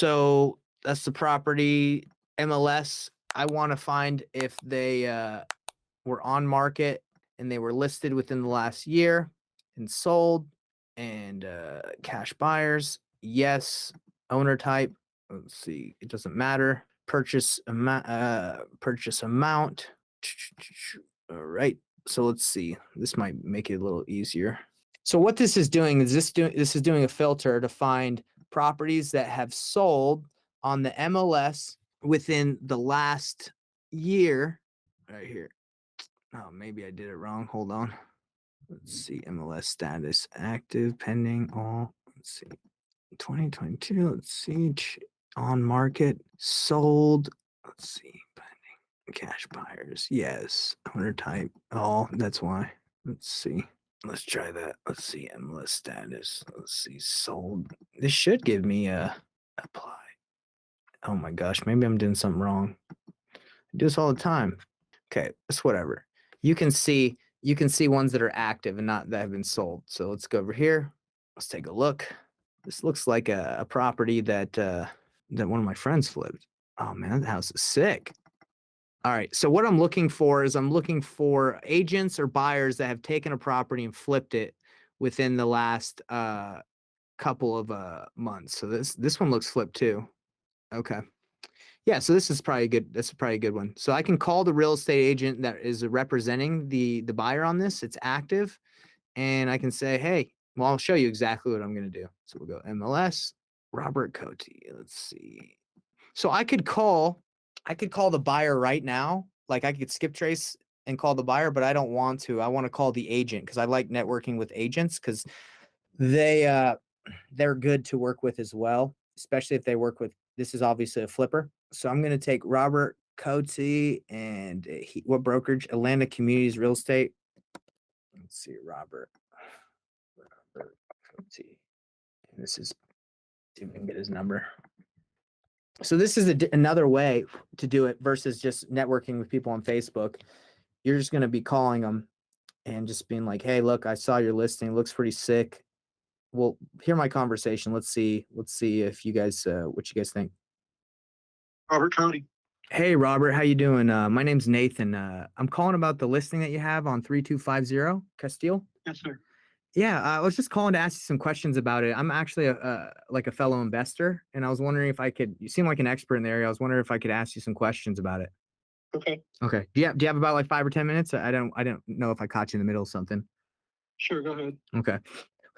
So that's the property MLS. I want to find if they were on market and they were listed within the last year and sold, and cash buyers. Yes. Owner type. Let's see. It doesn't matter. Purchase amount. Purchase amount. All right. So let's see. This might make it a little easier. So what this is doing is this is doing a filter to find properties that have sold on the MLS within the last year. Right here. Oh, maybe I did it wrong. Hold on. Let's see. MLS status active, pending, all. Let's see. 2022. Let's see. On market, sold. Let's see. Pending, cash buyers. Yes. Owner type. All. That's why. Let's see. Let's try that. Let's see. MLS status. Let's see. Sold. This should give me a apply. Oh my gosh. Maybe I'm doing something wrong. I do this all the time. Okay. It's whatever. You can see ones that are active and not that have been sold. So let's go over here. Let's take a look. This looks like a property that one of my friends flipped. Oh man, that house is sick. All right. So what I'm looking for is I'm looking for agents or buyers that have taken a property and flipped it within the last couple of months. So this one looks flipped too. Okay. Yeah, so this is probably good. That's probably a good one. So I can call the real estate agent that is representing the buyer on this. It's active, and I can say, hey, well, I'll show you exactly what I'm going to do. So we'll go MLS, Robert Cote. Let's see. So I could call the buyer right now. Like I could skip trace and call the buyer, but I don't want to. I want to call the agent because I like networking with agents because they're good to work with as well, especially if they work with. This is obviously a flipper. So I'm going to take Robert Cote and what brokerage? Atlanta Communities Real Estate. Let's see, Robert Cote. And this is, see if we can get his number. So this is another way to do it versus just networking with people on Facebook. You're just going to be calling them and just being like, hey, look, I saw your listing. It looks pretty sick. Well, hear my conversation. Let's see if you guys, what you guys think. Robert County. Hey, Robert, how you doing? My name's Nathan. I'm calling about the listing that you have on 3250 Castile. Yes, sir. Yeah, I was just calling to ask you some questions about it. I'm actually like a fellow investor, and I was wondering if I could. You seem like an expert in the area. I was wondering if I could ask you some questions about it. Okay. Okay. Do you have about like 5 or 10 minutes? I don't know if I caught you in the middle of something. Sure, go ahead. Okay.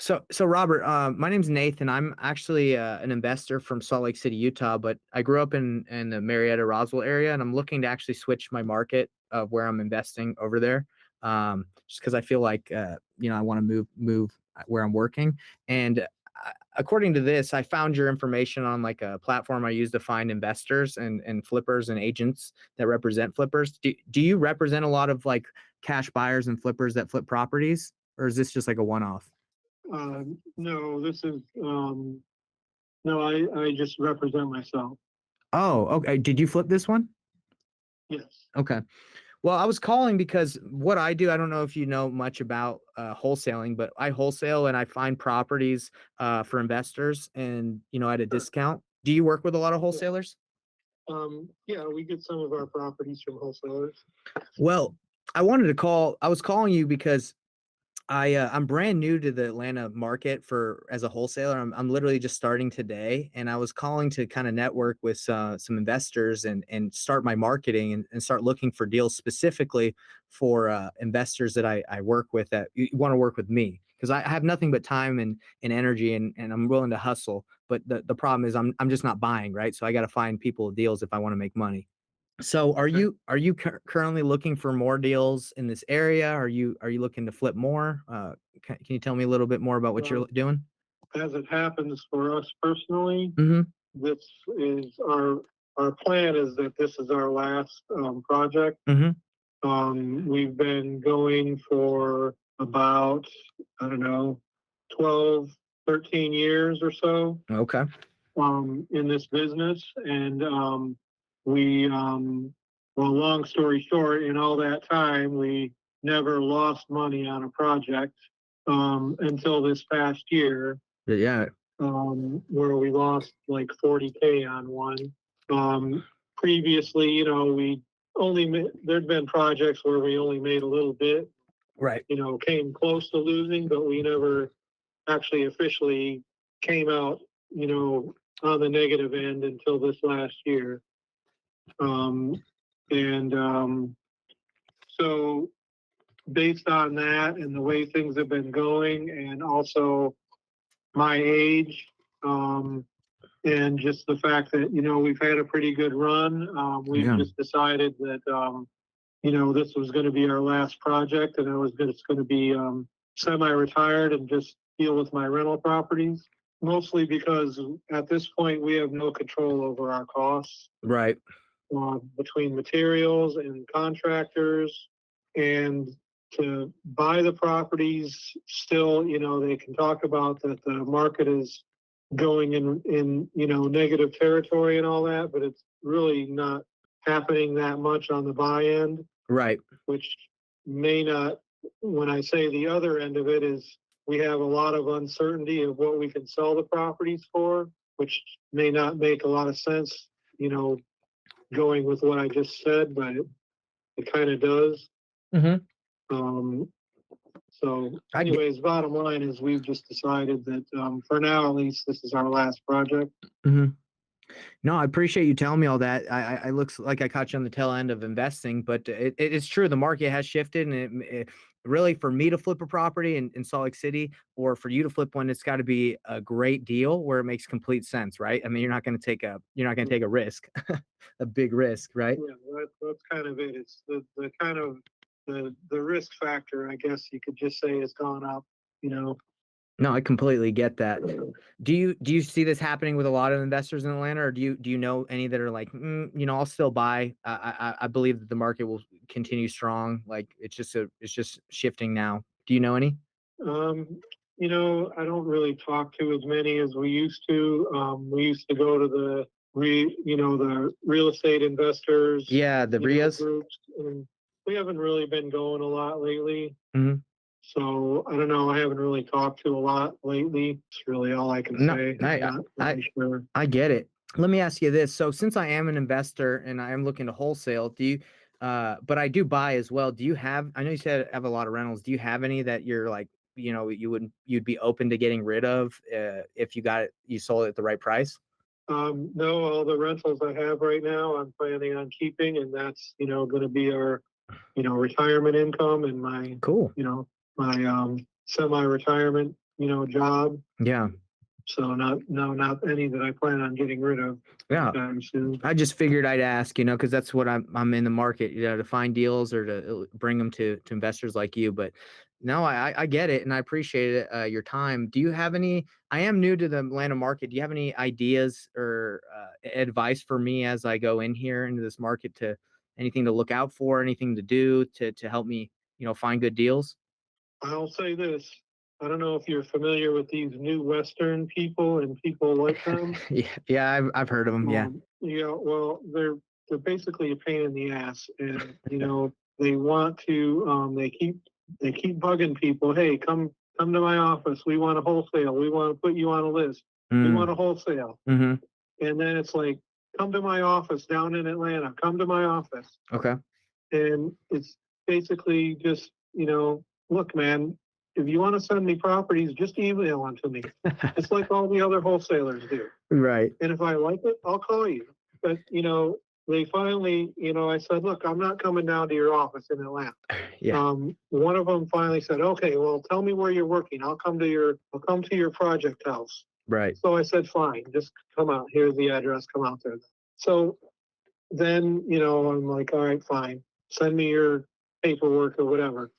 So Robert, my name's Nathan. I'm actually an investor from Salt Lake City, Utah, but I grew up in the Marietta, Roswell area, and I'm looking to actually switch my market of where I'm investing over there. Just because I feel like I want to move where I'm working. And according to this, I found your information on like a platform I use to find investors and flippers and agents that represent flippers. Do you represent a lot of like cash buyers and flippers that flip properties, or is this just like a one-off? No, this is no. I just represent myself. Oh, okay. Did you flip this one? Yes. Okay. Well, I was calling because what I do, I don't know if you know much about wholesaling, but I wholesale and I find properties for investors and, at a discount. Do you work with a lot of wholesalers? Yeah, we get some of our properties from wholesalers. Well, I was calling you because I'm brand new to the Atlanta market as a wholesaler. I'm literally just starting today, and I was calling to kind of network with some investors and start my marketing and start looking for deals specifically for investors that I work with that want to work with me because I have nothing but time and energy and I'm willing to hustle. But the problem is I'm just not buying, right? So I got to find people deals if I want to make money. So are you currently looking for more deals in this area? Are you looking to flip more? Can you tell me a little bit more about what you're doing? As it happens for us personally, Mm-hmm. this is our plan is that this is our last project. Mm-hmm. We've been going for about, I don't know, 12, 13 years or so. Okay. In this business. And well, long story short, in all that time, we never lost money on a project until this past year. Yeah. where we lost like 40K on one. Previously, we there'd been projects where we only made a little bit, Right. Came close to losing, but we never actually officially came out, on the negative end until this last year. And so based on that and the way things have been going, and also my age, and just the fact that, we've had a pretty good run, we've Yeah. just decided that, this was going to be our last project, and it's going to be semi-retired and just deal with my rental properties. Mostly because at this point we have no control over our costs, Right. between materials and contractors, and to buy the properties still, they can talk about that the market is going in negative territory and all that, but it's really not happening that much on the buy end, Right. which may not, when I say the other end of it, is we have a lot of uncertainty of what we can sell the properties for, which may not make a lot of sense, going with what I just said, but it kind of does. Mm-hmm. So anyways, bottom line is we've just decided that, for now, at least, this is our last project. Mm-hmm. No, I appreciate you telling me all that. I looks like I caught you on the tail end of investing, but it's true. The market has shifted, and it really, for me to flip a property in Salt Lake City, or for you to flip one, it's got to be a great deal where it makes complete sense, right? I mean, you're not going to take a risk, a big risk, right? Yeah, that's kind of it. It's the kind of the risk factor, I guess you could just say, has gone up, No, I completely get that. Do you see this happening with a lot of investors in Atlanta, or do you know any that are like, I'll still buy. I believe that the market will continue strong. Like it's just shifting now. Do you know any? Um, I don't really talk to as many as we used to. We used to go to the the real estate investors, Yeah, the RIAs. groups, and we haven't really been going a lot lately. Mhm. So I don't know. I haven't really talked to a lot lately. It's really all I can No, say. I I'm not really sure. I get it. Let me ask you this. So since I am an investor and I am looking to wholesale, but I do buy as well. I know you said I have a lot of rentals. Do you have any that you're like, you'd be open to getting rid of, if you sold it at the right price? No, all the rentals I have right now, I'm planning on keeping, and that's, going to be our, retirement income, and my, Cool. My semi-retirement, job. Yeah. So not any that I plan on getting rid of Yeah. anytime soon. I just figured I'd ask, because that's what I'm in the market, to find deals or to bring them to investors like you. But no, I get it, and I appreciate it, your time. Do you have any? I am new to the Atlanta market. Do you have any ideas or advice for me as I go in here into this market, to anything to look out for, anything to do to help me, find good deals? I'll say this. I don't know if you're familiar with these new Western people and people like them. Yeah, I've heard of them. Yeah. Yeah, well, they're basically a pain in the ass, and they want to. They keep bugging people. Hey, come to my office. We want to wholesale. We want to put you on a list. We want to wholesale. Mm-hmm. And then it's like, come to my office down in Atlanta. Come to my office. Okay. And it's basically just, look, man, if you want to send me properties, just email them to me. It's like all the other wholesalers do. Right. And if I like it, I'll call you. But, they finally, I said, look, I'm not coming down to your office in Atlanta. Yeah. One of them finally said, okay, well, tell me where you're working. I'll come to your project house. Right. So I said, fine, just come out. Here's the address. Come out there. So then, I'm like, all right, fine. Send me your paperwork or whatever.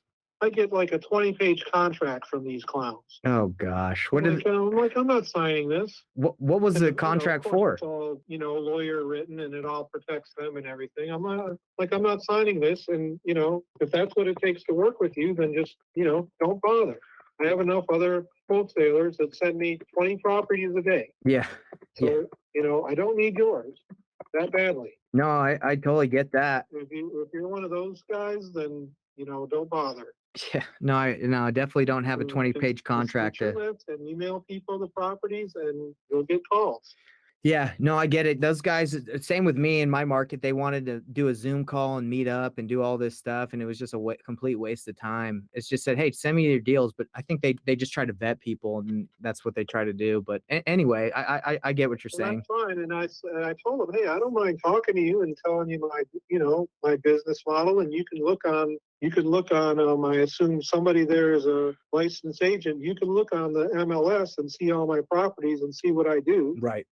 I get like a 20-page contract from these clowns. Oh gosh. I'm like, I'm not signing this. What was the contract for? It's all, lawyer written, and it all protects them and everything. I'm not signing this. And, if that's what it takes to work with you, then just, don't bother. I have enough other wholesalers that send me 20 properties a day. Yeah. So, I don't need yours that badly. No, I totally get that. If you're one of those guys, then, don't bother. Yeah, no, I definitely don't have a So just 20-page get contract your to. list and email people the properties, and you'll get calls. Yeah, no, I get it. Those guys, same with me in my market. They wanted to do a Zoom call and meet up and do all this stuff, and it was just a complete waste of time. It's just said, "Hey, send me your deals," but I think they just try to vet people, and that's what they try to do. But anyway, I get what you're And saying. that's fine. And I told them, hey, I don't mind talking to you and telling you my business model, and you can look on. I assume somebody there is a licensed agent. You can look on the MLS and see all my properties and see what I do. Right.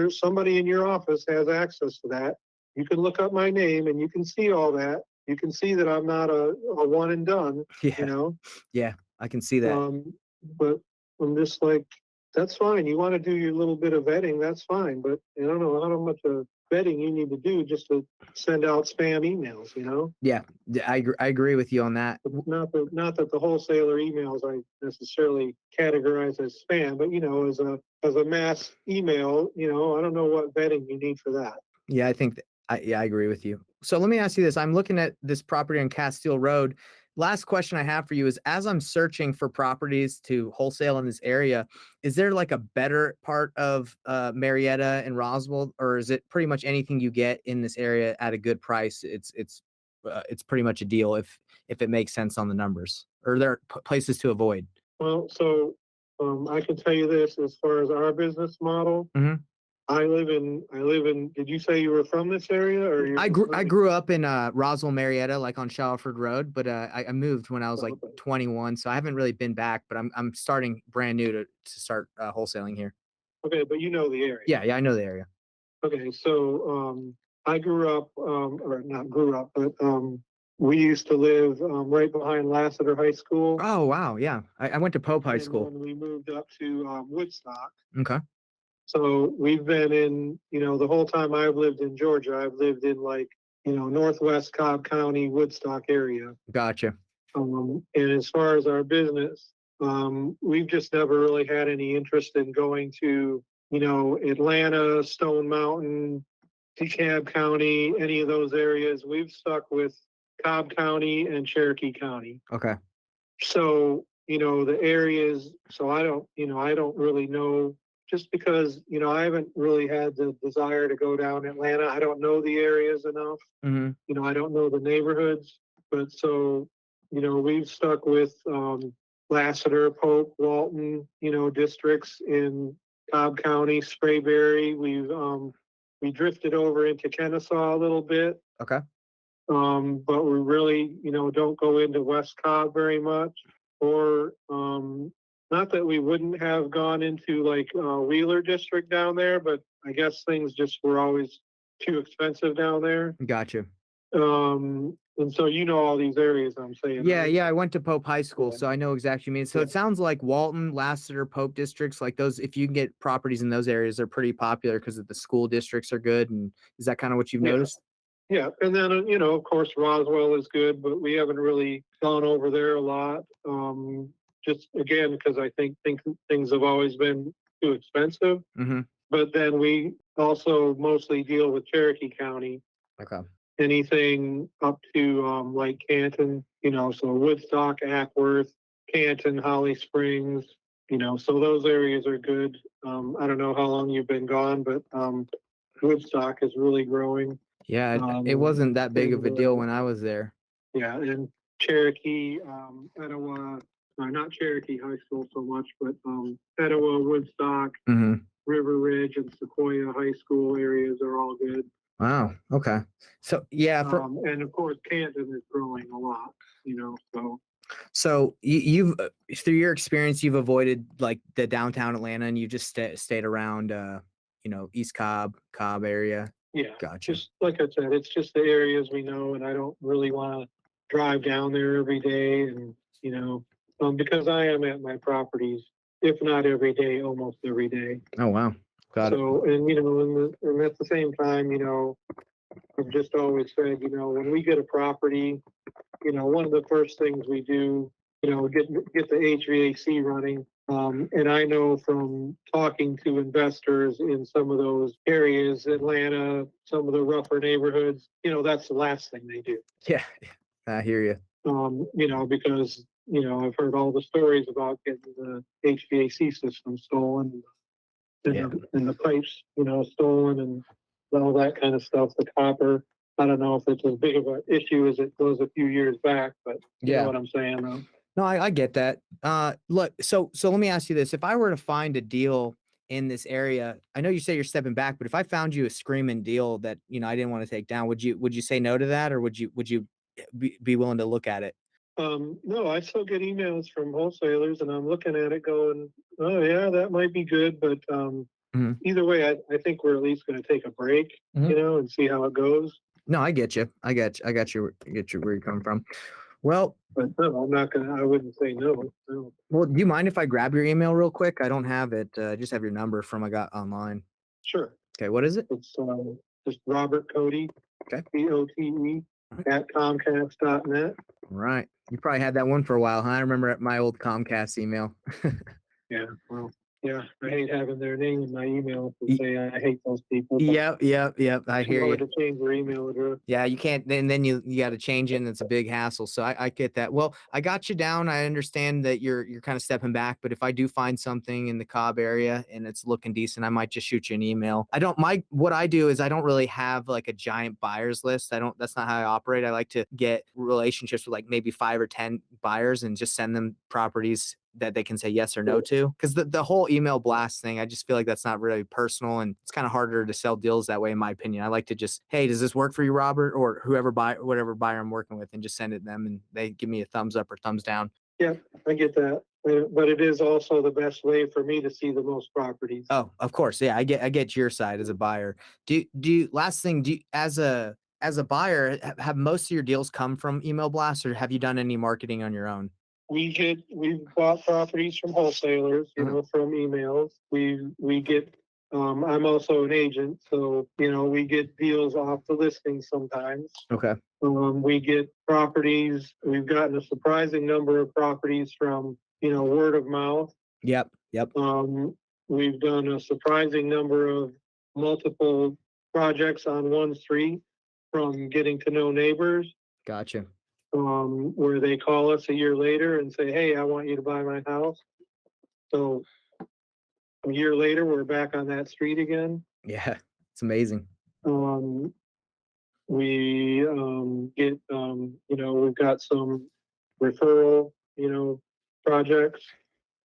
Somebody in your office has access to that. You can look up my name and you can see all that. You can see that I'm not a one and done. You Yeah. know, Yeah. I can see that. but I'm just like, that's fine. You want to do your little bit of vetting, that's fine. But I don't know how much of vetting you need to do just to send out spam emails. Yeah. I agree with you on that. Not that the wholesaler emails I necessarily categorize as spam, but as a mass email, I don't know what vetting you need for that. Yeah, I think I agree with you. So let me ask you this. I'm looking at this property on Castile Road. Last question I have for you is, as I'm searching for properties to wholesale in this area, is there like a better part of Marietta and Roswell, or is it pretty much anything you get in this area at a good price? It's pretty much a deal if it makes sense on the numbers, or are there places to avoid? Well, so I can tell you this as far as our business model. Mhm. I live in, did you say you were from this area or you're I grew up in Roswell, Marietta, like on Shallowford Road, but I moved when I was like Okay. 21, so I haven't really been back. But I'm starting brand new to start wholesaling here. Okay, but you know the area. Yeah, I know the area. Okay, so I grew up, or not grew up, but we used to live right behind Lassiter High School, Oh wow, yeah, I went to Pope High and School. then we moved up to Woodstock. Okay, So we've been in, the whole time I've lived in Georgia, I've lived in like, Northwest Cobb County, Woodstock area. gotcha. And as far as our business, we've just never really had any interest in going to, Atlanta, Stone Mountain, DeKalb County, any of those areas. We've stuck with Cobb County and Cherokee County. Okay, So, the areas, so I don't really know, just because, I haven't really had the desire to go down Atlanta. I don't know the areas enough. hmm I don't know the neighborhoods, but so, we've stuck with Lassiter, Pope, Walton, districts in Cobb County, Sprayberry. We drifted over into Kennesaw a little bit, okay, but we really, don't go into West Cobb very much. Or not that we wouldn't have gone into like Wheeler District down there, but I guess things just were always too expensive down there. gotcha. And so all these areas I'm saying, Yeah, right? yeah, I went to Pope High School, Yeah. so I know exactly what you mean. So Yeah. it sounds like Walton, Lassiter, Pope districts, like those. If you can get properties in those areas, they're pretty popular because the school districts are good. And is that kind of what you've Yeah. noticed? Yeah. And then, of course, Roswell is good, but we haven't really gone over there a lot. Just again, because I think things have always been too expensive. Mm-hmm. But then we also mostly deal with Cherokee County, Okay. anything up to like Canton, so Woodstock, Ackworth, Canton, Holly Springs, so those areas are good. I don't know how long you've been gone, but Woodstock is really growing. Yeah, it wasn't that big of a And, deal when I was there. yeah, and Cherokee, Etowah, not Cherokee High School so much, but Etowah, Woodstock, Mm-hmm. River Ridge, and Sequoia High School areas are all good. Wow. Okay. So yeah, And of course, Canton is growing a lot, so. so you've through your experience, you've avoided like the downtown Atlanta, and you just stayed around, East Cobb area. Yeah, Gotcha. just like I said, it's just the areas we know, and I don't really want to drive down there every day, and because I am at my properties, if not every day, almost every day. Oh wow. Got it. So, and at the same time, I've just always said, when we get a property, one of the first things we do, get the HVAC running. And I know from talking to investors in some of those areas, Atlanta, some of the rougher neighborhoods, that's the last thing they do. Yeah, I hear you. Because, I've heard all the stories about getting the HVAC system stolen and Yeah. the pipes, stolen and all that kind of stuff, the copper. I don't know if it's as big of an issue as it was a few years back, but you know Yeah. what I'm saying, though. No, I get that. Look, so let me ask you this. If I were to find a deal in this area, I know you say you're stepping back, but if I found you a screaming deal that, I didn't want to take down, would you say no to that, or would you be willing to look at it? No, I still get emails from wholesalers and I'm looking at it going, oh yeah, that might be good, but Mhm. either way, I think we're at least going to take a break, Mhm. and see how it goes. No, I get you. I get you where you're coming from. Well, But no, I'm not gonna. I wouldn't say no. No. do you mind if I grab your email real quick? I don't have it. I just have your number from I got online. Sure. Okay, what is it? It's just Robert Cody, Okay. COTE at Comcast.net. All right. You probably had that one for a while, huh? I remember my old Comcast email. Yeah. Well, yeah. I hate having their name in my email to Y- say I hate those people. But Yep. I it's too hear you. hard to change their email address. Yeah, you can't. Then you got to change it, and it's a big hassle. So I get that. Well, I got you down. I understand that you're kind of stepping back, but if I do find something in the Cobb area and it's looking decent, I might just shoot you an email. I don't. My What I do is I don't really have like a giant buyers list. I don't. That's not how I operate. I like to get relationships with like maybe 5 or 10 buyers and just send them properties that they can say yes or no to. Because the whole email blast thing, I just feel like that's not really personal, and it's kind of harder to sell deals that way, in my opinion. I like to just, hey, does this work for you, Robert, or whatever buyer I'm working with, and just send it to them, and they give me a thumbs up or thumbs down. Yeah, I get that. But it is also the best way for me to see the most properties. Oh, of course, yeah, I get your side as a buyer. Last thing, as a buyer, have most of your deals come from email blasts, or have you done any marketing on your own? We've bought properties from wholesalers, Uh-huh. from emails. We get, I'm also an agent, so, we get deals off the listing sometimes. Okay. We get properties, we've gotten a surprising number of properties from, word of mouth. Yep. Um, we've done a surprising number of multiple projects on one street from getting to know neighbors, Gotcha. where they call us a year later and say, "Hey, I want you to buy my house." So a year later, we're back on that street again. Yeah, it's amazing. Um, we get, we've got some referral, projects.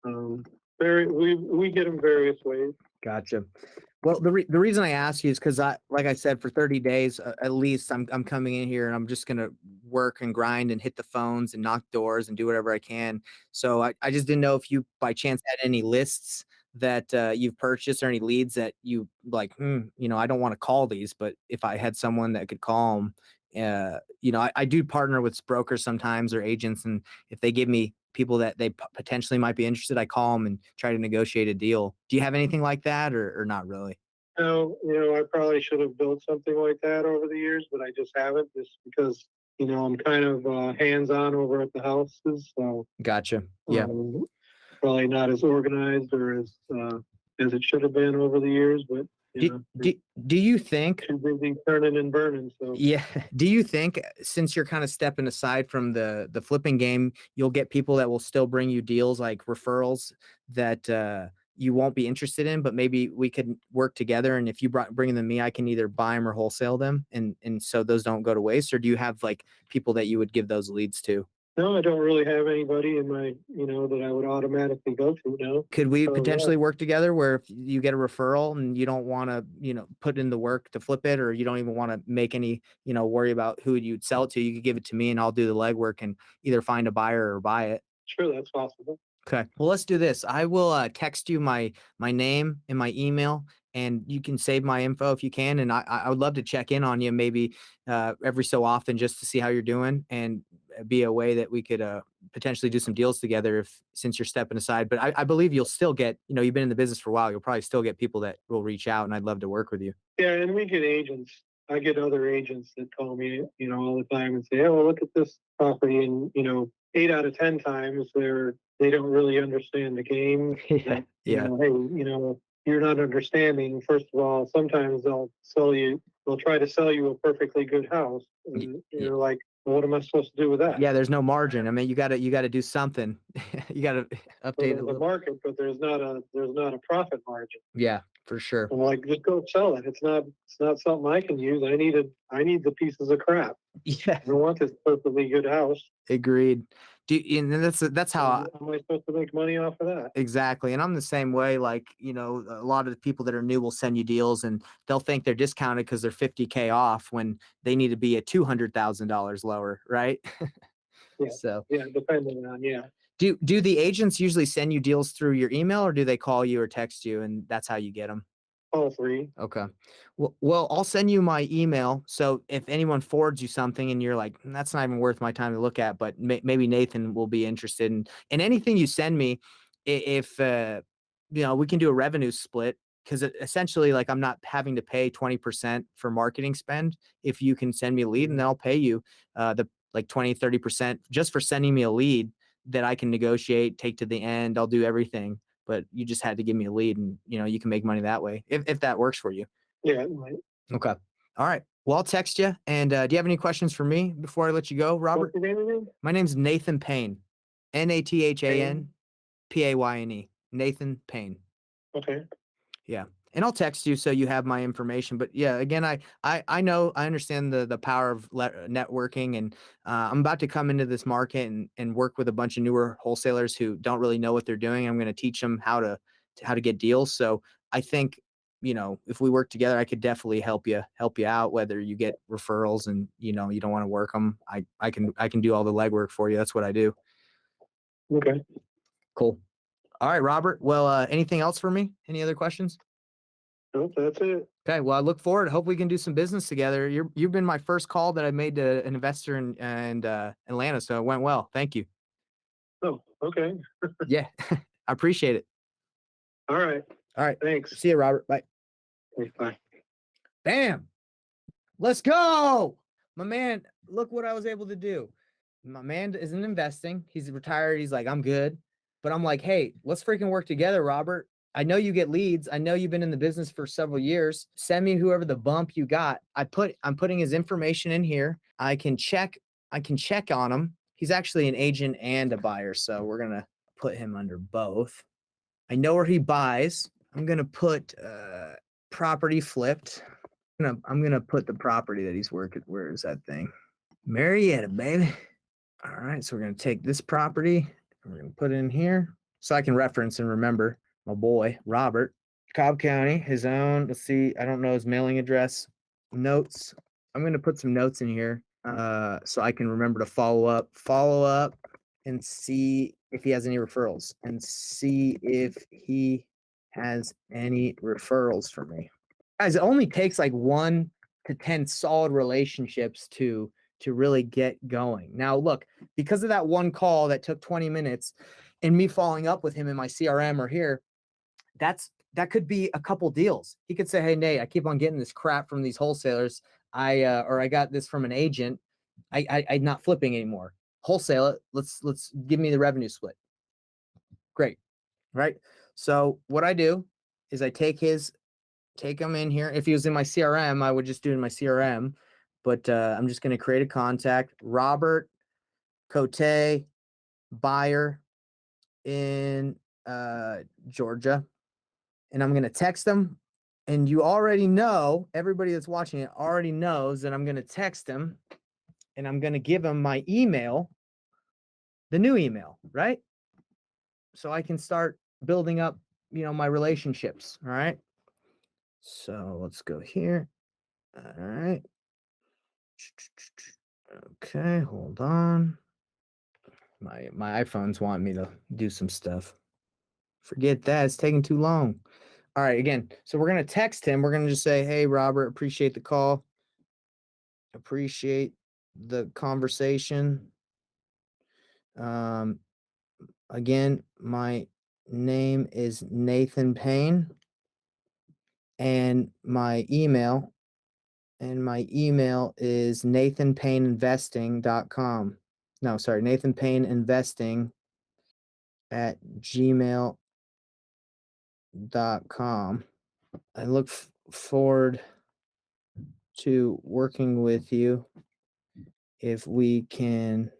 Um, we get them various ways. Gotcha. Well, the reason I ask you is because like I said, for 30 days at least, I'm coming in here and I'm just gonna work and grind and hit the phones and knock doors and do whatever I can. So I just didn't know if you by chance had any lists that you've purchased or any leads that you like. I don't want to call these, but if I had someone that could call them, I do partner with brokers sometimes or agents, and if they give me people that they potentially might be interested, I call them and try to negotiate a deal. Do you have anything like that, or not really? No, I probably should have built something like that over the years, but I just haven't, just because, I'm kind of hands-on over at the houses, so Gotcha. Yeah. probably not as organized or as it should have been over the years, but Do, do, do you think too busy turning and burning. So Yeah. Do you think since you're kind of stepping aside from the flipping game, you'll get people that will still bring you deals like referrals that you won't be interested in, but maybe we could work together. And if you bring them to me, I can either buy them or wholesale them, and so those don't go to waste. Or do you have like people that you would give those leads to? no, I don't really have anybody in my, that I would automatically go to now. Could we So yeah, potentially work together where if you get a referral and you don't want to, put in the work to flip it, or you don't even want to make any, worry about who you'd sell it to, you could give it to me and I'll do the legwork and either find a buyer or buy it. sure, that's possible. Okay. Well, let's do this. I will text you my name and my email, and you can save my info if you can. And I would love to check in on you maybe every so often just to see how you're doing, and be a way that we could potentially do some deals together if since you're stepping aside. But I believe you'll still get, you've been in the business for a while. You'll probably still get people that will reach out, and I'd love to work with you. Yeah, and we get agents. I get other agents that call me, all the time and say, "Oh, look at this property," and 8 out of 10 times they don't really understand the game. Yeah. Yeah. Hey, you're not understanding. First of all, sometimes they'll try to sell you a perfectly good house, and Yeah. you're like, What am I supposed to do with that? Yeah, there's no margin. I mean, you gotta do something. You gotta So update it a there's a little. market, but there's not a profit margin. Yeah, for sure. I'm like, just go sell it. It's not something I can use. I need the pieces of crap. Yeah, I don't want this perfectly good house. agreed. And that's how How am I supposed to make money off of that? exactly. And I'm the same way. Like, a lot of the people that are new will send you deals and they'll think they're discounted because they're 50K off when they need to be at $200,000 lower, right? Yeah, So yeah, depending on do the agents usually send you deals through your email or do they call you or text you and that's how you get them? all three. Okay. Well, I'll send you my email. So if anyone forwards you something and you're like, that's not even worth my time to look at, but maybe Nathan will be interested in anything you send me. If, we can do a revenue split because essentially like I'm not having to pay 20% for marketing spend. If you can send me a lead and then I'll pay you, the like 20, 30% just for sending me a lead that I can negotiate, take to the end. I'll do everything, but you just had to give me a lead and you can make money that way if that works for you. Yeah, it might. Okay. All right. Well, I'll text you. And do you have any questions for me before I let you go, Robert? What's your name again? My name's Nathan Payne. Nathan Payne. Nathan Payne. Okay. Yeah. And I'll text you so you have my information. But yeah, again, I know I understand the power of networking, and I'm about to come into this market and work with a bunch of newer wholesalers who don't really know what they're doing. I'm going to teach them how to get deals. So I think if we work together, I could definitely help you out. Whether you get referrals and you don't want to work them, I can do all the legwork for you. That's what I do. Okay. Cool. All right, Robert. Well, anything else for me? Any other questions? Nope, that's it. Okay, well, I look forward. Hope we can do some business together. You've been my first call that I made to an investor in Atlanta, so it went well. Thank you. Oh, okay. Yeah, I appreciate it. All right. All right, Thanks. see you, Robert. Bye. Bye. Bam. Let's go, my man. Look what I was able to do. My man isn't investing. He's retired. He's like, I'm good. But I'm like, hey, let's freaking work together, Robert. I know you get leads. I know you've been in the business for several years. Send me whoever the bump you got. I'm putting his information in here. I can check on him. He's actually an agent and a buyer. So we're gonna put him under both. I know where he buys. I'm gonna put property flipped. I'm gonna put the property that he's working. Where is that thing? Marietta, baby. All right, so we're gonna take this property and we're gonna put it in here so I can reference and remember my boy Robert, Cobb County, his own. Let's see, I don't know his mailing address. Notes. I'm gonna put some notes in here so I can remember to follow up, and see if he has any referrals and see if he has any referrals for me. Guys, it only takes like 1 to 10 solid relationships to really get going. Now, look, because of that one call that took 20 minutes and me following up with him in my CRM or here, that could be a couple deals. He could say, hey, Nate, I keep on getting this crap from these wholesalers. I got this from an agent. I'm not flipping anymore. Wholesale it. Let's give me the revenue split. Great. Right. So what I do is I take him in here. If he was in my CRM, I would just do it in my CRM. But I'm just going to create a contact. Robert Cote, buyer in Georgia. And I'm going to text them. And you already know, everybody that's watching it already knows that I'm going to text him and I'm going to give him my email, the new email, right? So I can start building up, my relationships. All right. So let's go here. All right. Okay, hold on. My iPhone's wanting me to do some stuff. Forget that. It's taking too long. All right, again. So we're gonna text him. We're gonna just say, hey, Robert, appreciate the call. Appreciate the conversation. Um, again, my name is Nathan Payne, and my email is nathanpayneinvesting.com. No, sorry, nathanpayneinvesting at gmail.com. I look forward to working with you if we can,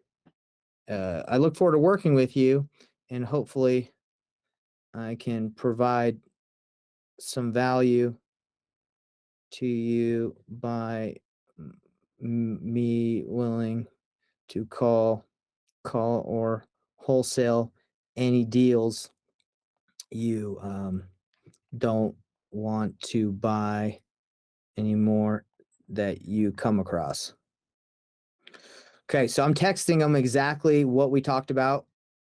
I look forward to working with you, and hopefully I can provide some value to you by me willing to call or wholesale any deals you don't want to buy anymore that you come across. Okay, so I'm texting him exactly what we talked about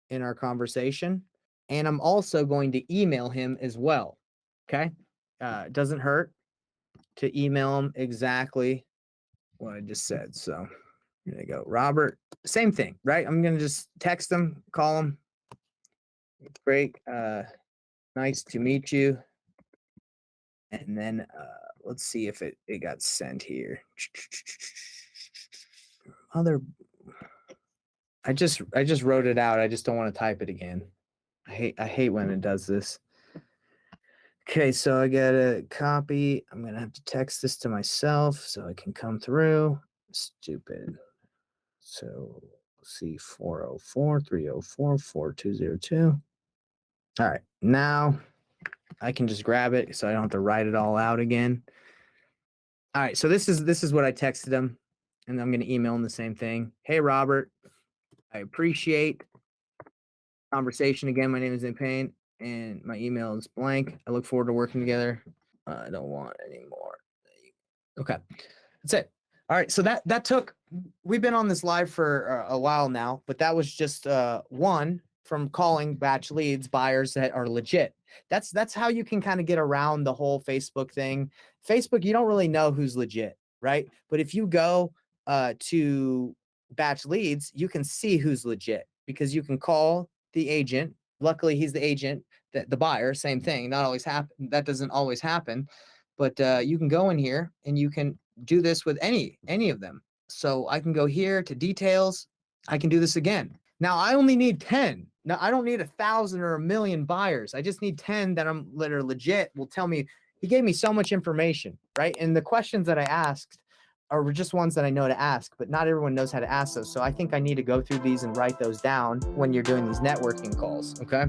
in our conversation, and I'm also going to email him as well. Okay, it doesn't hurt to email him exactly what I just said. So here they go, Robert. Same thing, right? I'm gonna just text him, call him. Great, nice to meet you. And then let's see if it got sent here. Other, I just wrote it out. I just don't want to type it again. I hate when it does this. Okay, so I got a copy. I'm gonna have to text this to myself so it can come through. Stupid. So let's see, 404-304-4202. All right, now I can just grab it so I don't have to write it all out again. All right, so this is what I texted him, and I'm going to email him the same thing. Hey, Robert, I appreciate conversation again. My name is in Payne, and my email is blank. I look forward to working together. I don't want any more. Okay, that's it. All right, so that took. We've been on this live for a while now, but that was just one from calling batch leads, buyers that are legit. That's how you can kind of get around the whole Facebook thing. Facebook, you don't really know who's legit, right? But if you go to batch leads, you can see who's legit because you can call the agent. Luckily, he's the agent. The buyer, same thing. Not always happen. That doesn't always happen, but you can go in here and you can do this with any of them. So I can go here to details. I can do this again. Now I only need 10. Now I don't need 1,000 or 1,000,000 buyers. I just need 10 that are legit. Will tell me. He gave me so much information, right? And the questions that I asked are just ones that I know to ask, but not everyone knows how to ask those. So I think I need to go through these and write those down when you're doing these networking calls. Okay.